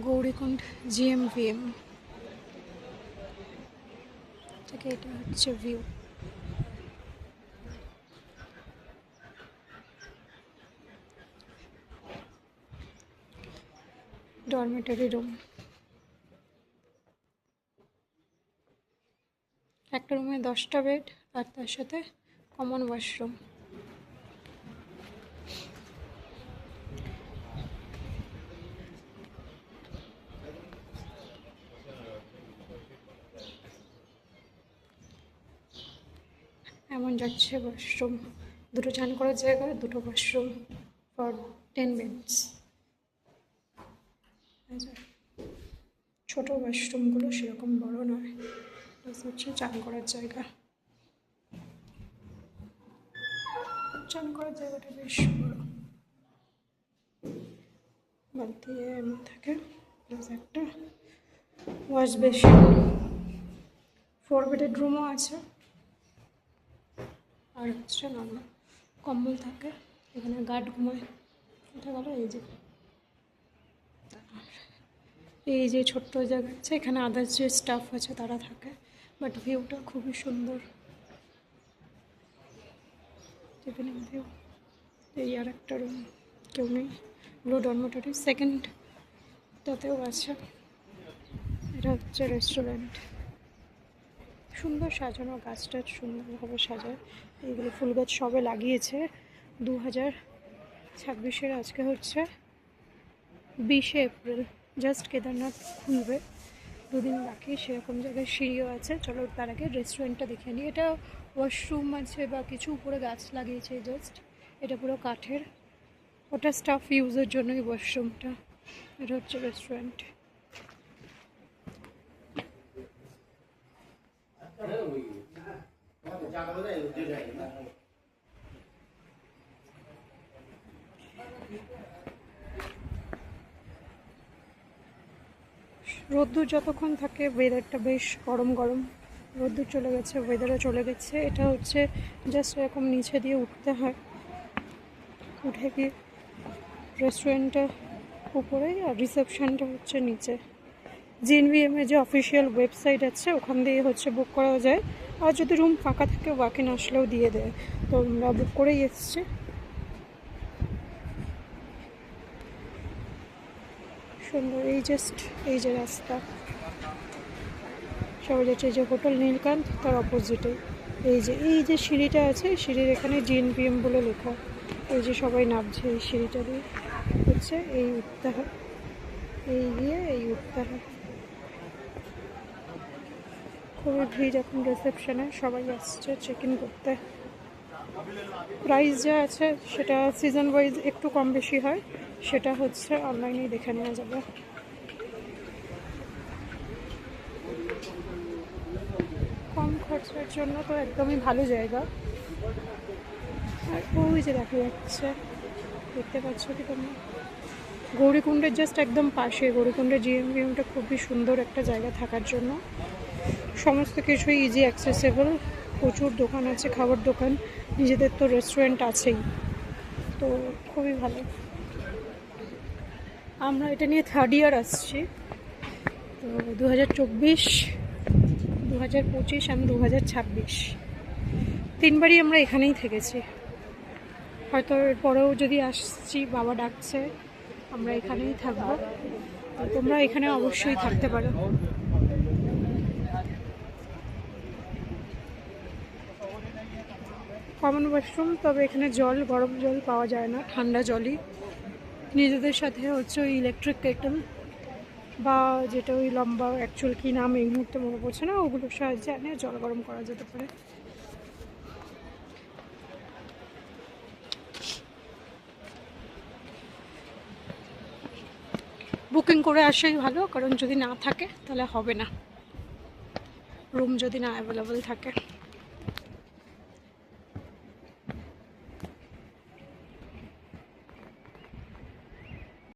গৌরীকুণ্ড জিএমভিএম থেকে এটা হচ্ছে ভিউ। ডরমেটরি রুম, একটা রুমে 10টা বেড আর তার সাথে কমন ওয়াশরুম। এমন যাচ্ছে ওয়াশরুম, দুটো চান করার জায়গা, দুটো ওয়াশরুম ফর 10 বেডস। ছোট ওয়াশরুমগুলো সেরকম বড় নয়, হচ্ছে চান করার জায়গা। চান করার জায়গাটা বেশ বড়, বালতি এমন থাকে, প্লাস একটা ওয়াশ বেসিন। 4 বেডের রুমও আছে, আর হচ্ছে নর্মাল কম্বল থাকে, এখানে গার্ড ঘুমায়। এটা গেল এই যে ছোট্ট জায়গা আছে, এখানে আদার্স যে স্টাফ আছে তারা থাকে, বাট ভিউটা খুবই সুন্দর। Evening view. এই আর একটা রুম, কেউ নেই, ব্লু ডরমেটরি। সেকেন্ডটাতেও আছে। এটা হচ্ছে রেস্টুরেন্ট, সুন্দর সাজানো, গাছ টাছ সুন্দরভাবে সাজায়। এইগুলো ফুল গাছ সবে লাগিয়েছে 2026-এর। আজকে হচ্ছে 20শে এপ্রিল, জাস্ট কেদারনাথ খুলবে, 2 দিন বাকি। সেরকম জায়গায় সিঁড়িও আছে। চলো তার আগে রেস্টুরেন্টটা দেখে নিই। এটা ওয়াশরুম আছে বা কিছু, উপরে গাছ লাগিয়েছে জাস্ট। এটা পুরো কাঠের, ওটা স্টাফ ইউজের জন্যই ওয়াশরুমটা। এটা হচ্ছে রেস্টুরেন্ট। রোদ্দুর যতক্ষণ থাকে ওয়েদারটা বেশ গরম গরম, রোদ্দুর চলে গেছে, ওয়েদারও চলে গেছে। এটা হচ্ছে জাস্ট এরকম নিচে দিয়ে উঠতে হয়, উঠে গিয়ে রেস্টুরেন্টটা উপরে আর রিসেপশনটা হচ্ছে নিচে। জিএনভিএমের যে অফিসিয়াল ওয়েবসাইট আছে ওখান দিয়ে হচ্ছে বুক করা যায়, আর যদি রুম ফাঁকা থাকে ওয়াক ইন আসলেও দিয়ে দেয়। তো আমরা বুক করেই এসেছি। সুন্দর, এই জাস্ট এই যে রাস্তা সবাই যাচ্ছে, এই যে হোটেল নীলকান্ত তার অপোজিটে এই যে সিঁড়িটা আছে, সিঁড়ির এখানে জিএনভিএম বলে লেখা। এই যে সবাই নামছে এই সিঁড়িটা দিয়ে, হচ্ছে এই উঠতে হয়, এই গিয়ে এই উঠতে হয়। খুবই ভিড় এখন রিসেপশনে, সবাই আসছে চেক ইন করতে। প্রাইস যা আছে সেটা সিজন ওয়াইজ একটু কম বেশি হয়, সেটা হচ্ছে অনলাইনেই দেখে নেওয়া যাবে। কম খরচার জন্য তো একদমই ভালো জায়গা। আর ওই যে দেখা যাচ্ছে, দেখতে পাচ্ছ কি তোমরা, গৌরীকুণ্ডের জাস্ট একদম পাশে। গৌরীকুণ্ডের জিএমভিএমটা খুবই সুন্দর একটা জায়গা থাকার জন্য, সমস্ত কিছুই ইজি অ্যাক্সেসেবল। প্রচুর দোকান আছে, খাবার দোকান, নিজেদের তো রেস্টুরেন্ট আছেই, তো খুবই ভালো। আমরা এটা নিয়ে 3rd ইয়ার আসছি, তো 2024, 2025 আর 2026, 3বারই আমরা এখানেই থেকেছি। হয়তো এরপরেও যদি আসছি, বাবা ডাকছে, আমরা এখানেই থাকবো। তোমরা এখানে অবশ্যই থাকতে পারো। কমন ওয়াশরুম, তবে এখানে জল গরম জল পাওয়া যায় না, ঠান্ডা জলই। নিজেদের সাথে হচ্ছে ওই ইলেকট্রিক কেটল বা যেটা ওই লম্বা, অ্যাকচুয়াল কী নাম এই মুহূর্তে মনে পড়ছে না, ওগুলোর সাহায্যে এনে জল গরম করা যেতে পারে। বুকিং করে আসাই ভালো, কারণ যদি না থাকে তাহলে হবে না, রুম যদি না অ্যাভেলেবল থাকে।